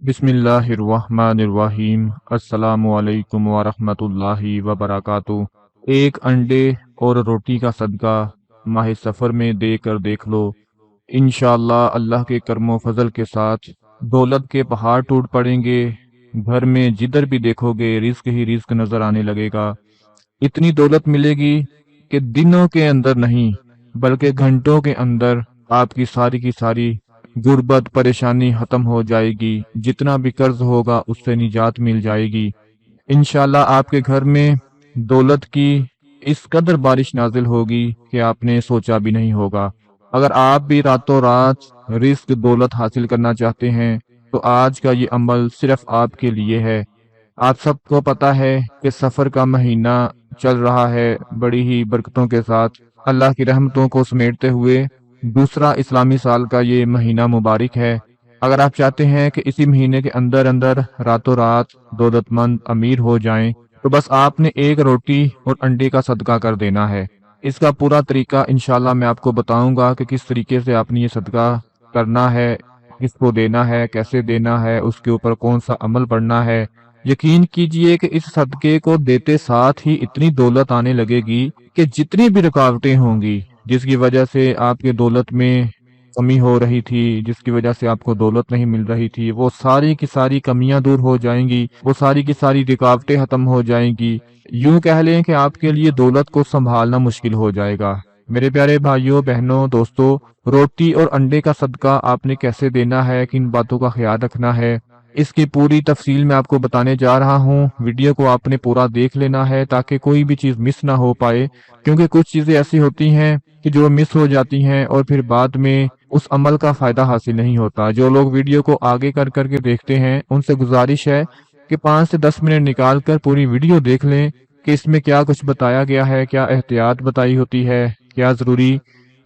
بسم اللہ الرحمن الرحیم۔ السلام علیکم ورحمۃ اللہ وبرکاتہ۔ ایک انڈے اور روٹی کا صدقہ ماہ سفر میں دے کر دیکھ لو، انشاءاللہ اللہ کے کرم و فضل کے ساتھ دولت کے پہاڑ ٹوٹ پڑیں گے۔ گھر میں جدھر بھی دیکھو گے رزق ہی رزق نظر آنے لگے گا۔ اتنی دولت ملے گی کہ دنوں کے اندر نہیں بلکہ گھنٹوں کے اندر آپ کی ساری غربت پریشانی ختم ہو جائے گی۔ جتنا بھی قرض ہوگا اس سے نجات مل جائے گی۔ انشاءاللہ آپ کے گھر میں دولت کی اس قدر بارش نازل ہوگی کہ آپ نے سوچا بھی نہیں ہوگا۔ اگر آپ بھی راتوں رات رزق دولت حاصل کرنا چاہتے ہیں تو آج کا یہ عمل صرف آپ کے لیے ہے۔ آپ سب کو پتہ ہے کہ سفر کا مہینہ چل رہا ہے بڑی ہی برکتوں کے ساتھ، اللہ کی رحمتوں کو سمیٹتے ہوئے دوسرا اسلامی سال کا یہ مہینہ مبارک ہے۔ اگر آپ چاہتے ہیں کہ اسی مہینے کے اندر اندر راتوں رات دولت مند امیر ہو جائیں تو بس آپ نے ایک روٹی اور انڈے کا صدقہ کر دینا ہے۔ اس کا پورا طریقہ انشاءاللہ میں آپ کو بتاؤں گا کہ کس طریقے سے آپ نے یہ صدقہ کرنا ہے، کس کو دینا ہے، کیسے دینا ہے، اس کے اوپر کون سا عمل پڑھنا ہے۔ یقین کیجئے کہ اس صدقے کو دیتے ساتھ ہی اتنی دولت آنے لگے گی کہ جتنی بھی رکاوٹیں ہوں گی جس کی وجہ سے آپ کے دولت میں کمی ہو رہی تھی، جس کی وجہ سے آپ کو دولت نہیں مل رہی تھی، وہ ساری کی ساری کمیاں دور ہو جائیں گی، وہ ساری کی ساری رکاوٹیں ختم ہو جائیں گی۔ یوں کہہ لیں کہ آپ کے لیے دولت کو سنبھالنا مشکل ہو جائے گا۔ میرے پیارے بھائیوں بہنوں دوستو، روٹی اور انڈے کا صدقہ آپ نے کیسے دینا ہے، کن باتوں کا خیال رکھنا ہے، اس کی پوری تفصیل میں آپ کو بتانے جا رہا ہوں۔ ویڈیو کو آپ نے پورا دیکھ لینا ہے تاکہ کوئی بھی چیز مس نہ ہو پائے، کیونکہ کچھ چیزیں ایسی ہوتی ہیں کہ جو مس ہو جاتی ہیں اور پھر بعد میں اس عمل کا فائدہ حاصل نہیں ہوتا۔ جو لوگ ویڈیو کو آگے کر کر کے دیکھتے ہیں ان سے گزارش ہے کہ 5 سے 10 منٹ نکال کر پوری ویڈیو دیکھ لیں کہ اس میں کیا کچھ بتایا گیا ہے، کیا احتیاط بتائی ہوتی ہے، کیا ضروری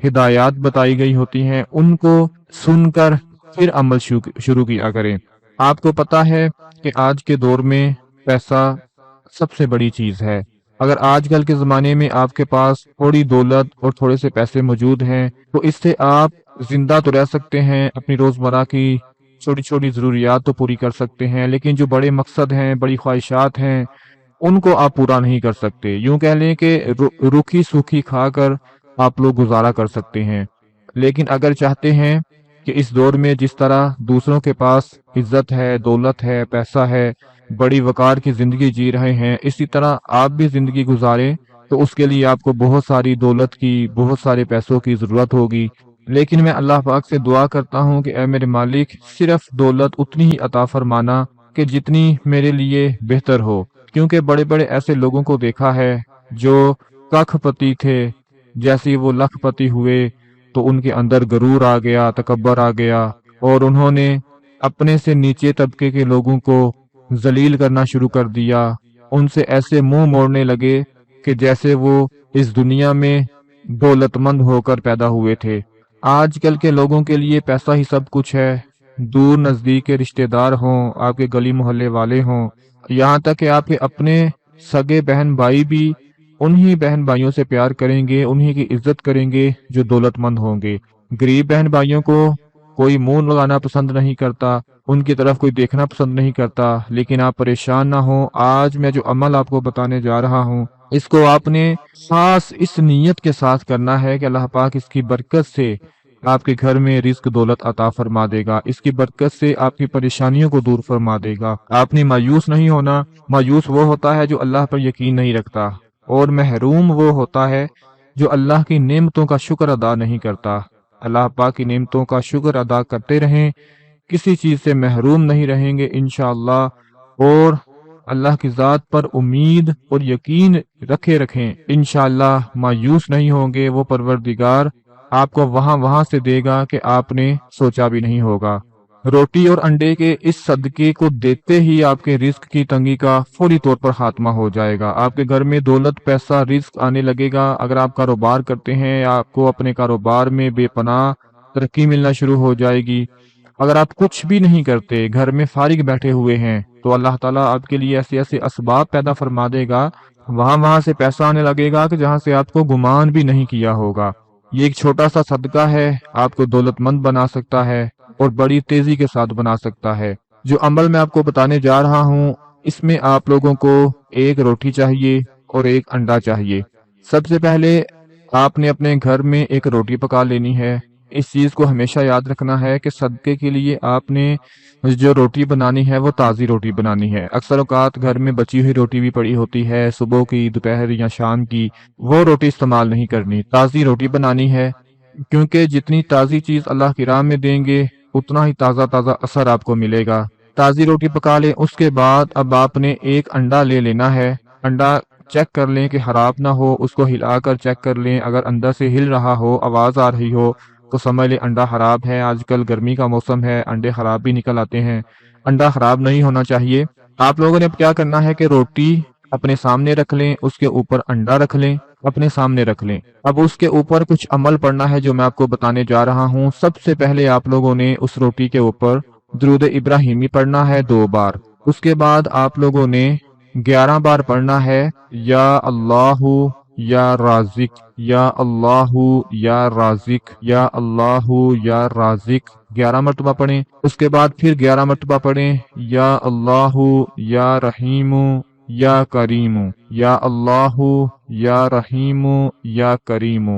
ہدایات بتائی گئی ہوتی ہیں، ان کو سن کر پھر عمل شروع کیا کریں۔ آپ کو پتا ہے کہ آج کے دور میں پیسہ سب سے بڑی چیز ہے۔ اگر آج کل کے زمانے میں آپ کے پاس تھوڑی دولت اور تھوڑے سے پیسے موجود ہیں تو اس سے آپ زندہ تو رہ سکتے ہیں، اپنی روزمرہ کی چھوٹی چھوٹی ضروریات تو پوری کر سکتے ہیں، لیکن جو بڑے مقصد ہیں، بڑی خواہشات ہیں، ان کو آپ پورا نہیں کر سکتے۔ یوں کہہ لیں کہ روکھی سوکھی کھا کر آپ لوگ گزارا کر سکتے ہیں، لیکن اگر چاہتے ہیں کہ اس دور میں جس طرح دوسروں کے پاس عزت ہے، دولت ہے، پیسہ ہے، بڑی وقار کی زندگی جی رہے ہیں، اسی طرح آپ بھی زندگی گزاریں تو اس کے لیے آپ کو بہت ساری دولت کی، بہت سارے پیسوں کی ضرورت ہوگی۔ لیکن میں اللہ پاک سے دعا کرتا ہوں کہ اے میرے مالک، صرف دولت اتنی ہی عطا فرمانا کہ جتنی میرے لیے بہتر ہو، کیونکہ بڑے بڑے ایسے لوگوں کو دیکھا ہے جو ککھ پتی تھے، جیسے وہ لکھ پتی ہوئے تو ان کے اندر غرور آ گیا، تکبر آ گیا، اور انہوں نے اپنے سے نیچے طبقے کے لوگوں کو ذلیل کرنا شروع کر دیا، ان سے ایسے منہ موڑنے لگے کہ جیسے وہ اس دنیا میں دولت مند ہو کر پیدا ہوئے تھے۔ آج کل کے لوگوں کے لیے پیسہ ہی سب کچھ ہے، دور نزدیک کے رشتہ دار ہوں، آپ کے گلی محلے والے ہوں، یہاں تک کہ آپ کے اپنے سگے بہن بھائی بھی انہی بہن بھائیوں سے پیار کریں گے، انہی کی عزت کریں گے جو دولت مند ہوں گے۔ غریب بہن بھائیوں کو کوئی منہ لگانا پسند نہیں کرتا، ان کی طرف کوئی دیکھنا پسند نہیں کرتا، لیکن آپ پریشان نہ ہوں۔ آج میں جو عمل آپ کو بتانے جا رہا ہوں اس کو آپ نے خاص اس نیت کے ساتھ کرنا ہے کہ اللہ پاک اس کی برکت سے آپ کے گھر میں رزق دولت عطا فرما دے گا، اس کی برکت سے آپ کی پریشانیوں کو دور فرما دے گا۔ آپ نے مایوس نہیں ہونا۔ مایوس وہ ہوتا ہے جو اللہ پر یقین نہیں رکھتا، اور محروم وہ ہوتا ہے جو اللہ کی نعمتوں کا شکر ادا نہیں کرتا۔ اللہ پاک کی نعمتوں کا شکر ادا کرتے رہیں، کسی چیز سے محروم نہیں رہیں گے انشاءاللہ، اور اللہ کی ذات پر امید اور یقین رکھے رکھیں، انشاءاللہ مایوس نہیں ہوں گے۔ وہ پروردگار آپ کو وہاں سے دے گا کہ آپ نے سوچا بھی نہیں ہوگا۔ روٹی اور انڈے کے اس صدقے کو دیتے ہی آپ کے رزق کی تنگی کا فوری طور پر خاتمہ ہو جائے گا۔ آپ کے گھر میں دولت، پیسہ، رزق آنے لگے گا۔ اگر آپ کاروبار کرتے ہیں، آپ کو اپنے کاروبار میں بے پناہ ترقی ملنا شروع ہو جائے گی۔ اگر آپ کچھ بھی نہیں کرتے، گھر میں فارغ بیٹھے ہوئے ہیں، تو اللہ تعالیٰ آپ کے لیے ایسے ایسے اسباب پیدا فرما دے گا، وہاں سے پیسہ آنے لگے گا کہ جہاں سے آپ کو گمان بھی نہیں کیا ہوگا۔ یہ ایک چھوٹا سا صدقہ ہے، آپ کو دولت مند بنا سکتا ہے اور بڑی تیزی کے ساتھ بنا سکتا ہے۔ جو عمل میں آپ کو بتانے جا رہا ہوں اس میں آپ لوگوں کو ایک روٹی چاہیے اور ایک انڈا چاہیے۔ سب سے پہلے آپ نے اپنے گھر میں ایک روٹی پکا لینی ہے۔ اس چیز کو ہمیشہ یاد رکھنا ہے کہ صدقے کے لیے آپ نے جو روٹی بنانی ہے وہ تازی روٹی بنانی ہے۔ اکثر اوقات گھر میں بچی ہوئی روٹی بھی پڑی ہوتی ہے، صبح کی، دوپہر یا شام کی، وہ روٹی استعمال نہیں کرنی، تازی روٹی بنانی ہے، کیونکہ جتنی تازی چیز اللہ کی راہ میں دیں گے اتنا ہی تازہ تازہ اثر آپ کو ملے گا۔ تازی روٹی پکا لیں، اس کے بعد اب آپ نے ایک انڈا لے لینا ہے۔ انڈا چیک کر لیں کہ خراب نہ ہو، اس کو ہلا کر چیک کر لیں، اگر اندر سے ہل رہا ہو، آواز آ رہی ہو تو سمجھ لیں انڈا خراب ہے۔ آج کل گرمی کا موسم ہے، انڈے خراب بھی نکل آتے ہیں، انڈا خراب نہیں ہونا چاہیے۔ آپ لوگوں نے اب کیا کرنا ہے کہ روٹی اپنے سامنے رکھ لیں، اس کے اوپر انڈا رکھ لیں، اپنے سامنے رکھ لیں۔ اب اس کے اوپر کچھ عمل پڑھنا ہے جو میں آپ کو بتانے جا رہا ہوں۔ سب سے پہلے آپ لوگوں نے اس روٹی کے اوپر درود ابراہیمی پڑھنا ہے 2 بار۔ اس کے بعد آپ لوگوں نے 11 بار پڑھنا ہے یا اللہ یا رازق، یا اللہ یا رازق، یا اللہ یا رازق، 11 مرتبہ پڑھیں۔ اس کے بعد پھر 11 مرتبہ پڑھیں یا اللہ یا رحیم یا کریم، یا اللہ یا رحیم یا کریم،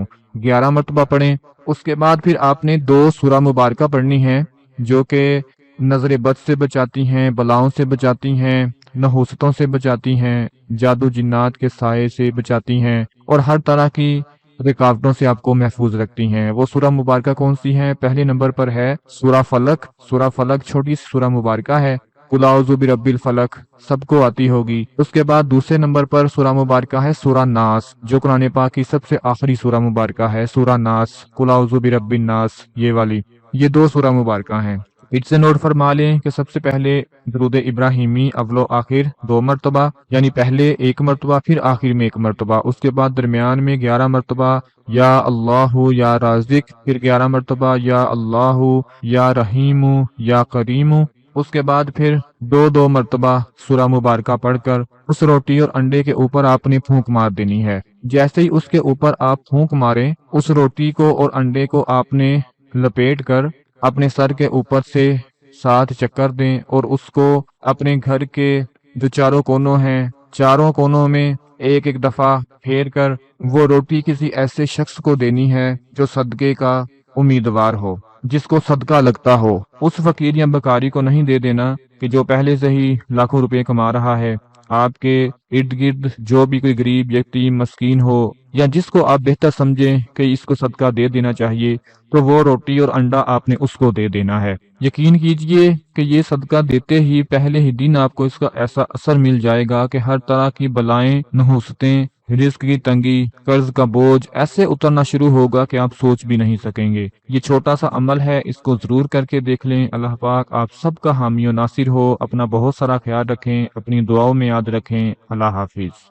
11 مرتبہ پڑھیں۔ اس کے بعد پھر آپ نے 2 سورہ مبارکہ پڑھنی ہیں جو کہ نظر بد سے بچاتی ہیں، بلاؤں سے بچاتی ہیں، نحوستوں سے بچاتی ہیں، جادو جنات کے سائے سے بچاتی ہیں اور ہر طرح کی رکاوٹوں سے آپ کو محفوظ رکھتی ہیں۔ وہ سورہ مبارکہ کون سی ہیں؟ پہلے نمبر پر ہے سورہ فلق۔ سورہ فلق چھوٹی سی سورہ مبارکہ ہے، قل اعوذ برب الفلق، سب کو آتی ہوگی۔ اس کے بعد دوسرے نمبر پر سورہ مبارکہ ہے سورہ ناس، جو قرآن پاک کی سب سے آخری سورہ مبارکہ ہے، سورہ ناس، قل اعوذ برب الناس، یہ والی، یہ 2 سورہ مبارکہ ہیں۔ پھر سے نوٹ فرما لیں کہ سب سے پہلے درود ابراہیمی اول و آخر 2 مرتبہ، یعنی پہلے 1 مرتبہ پھر آخر میں 1 مرتبہ، اس کے بعد درمیان میں 11 مرتبہ یا اللہ یا رازق، پھر 11 مرتبہ یا اللہ یا رحیم یا کریم، اس کے بعد پھر 2 مرتبہ سورہ مبارکہ پڑھ کر اس روٹی اور انڈے کے اوپر آپ نے پھونک مار دینی ہے۔ جیسے ہی اس کے اوپر آپ پھونک ماریں، اس روٹی کو اور انڈے کو آپ نے لپیٹ کر اپنے سر کے اوپر سے 7 چکر دیں اور اس کو اپنے گھر کے جو چاروں کونوں ہیں، چاروں کونوں میں ایک ایک دفعہ پھیر کر وہ روٹی کسی ایسے شخص کو دینی ہے جو صدقے کا امیدوار ہو، جس کو صدقہ لگتا ہو۔ اس فقیر یا بکاری کو نہیں دے دینا کہ جو پہلے سے ہی لاکھوں روپے کما رہا ہے۔ آپ کے ارد گرد جو بھی کوئی غریب یتیم مسکین ہو یا جس کو آپ بہتر سمجھیں کہ اس کو صدقہ دے دینا چاہیے، تو وہ روٹی اور انڈا آپ نے اس کو دے دینا ہے۔ یقین کیجئے کہ یہ صدقہ دیتے ہی پہلے ہی دن آپ کو اس کا ایسا اثر مل جائے گا کہ ہر طرح کی بلائیں، نحوستیں، رزق کی تنگی، قرض کا بوجھ ایسے اترنا شروع ہوگا کہ آپ سوچ بھی نہیں سکیں گے۔ یہ چھوٹا سا عمل ہے، اس کو ضرور کر کے دیکھ لیں۔ اللہ پاک آپ سب کا حامی و ناصر ہو۔ اپنا بہت سارا خیال رکھیں، اپنی دعاؤں میں یاد رکھیں۔ اللہ حافظ۔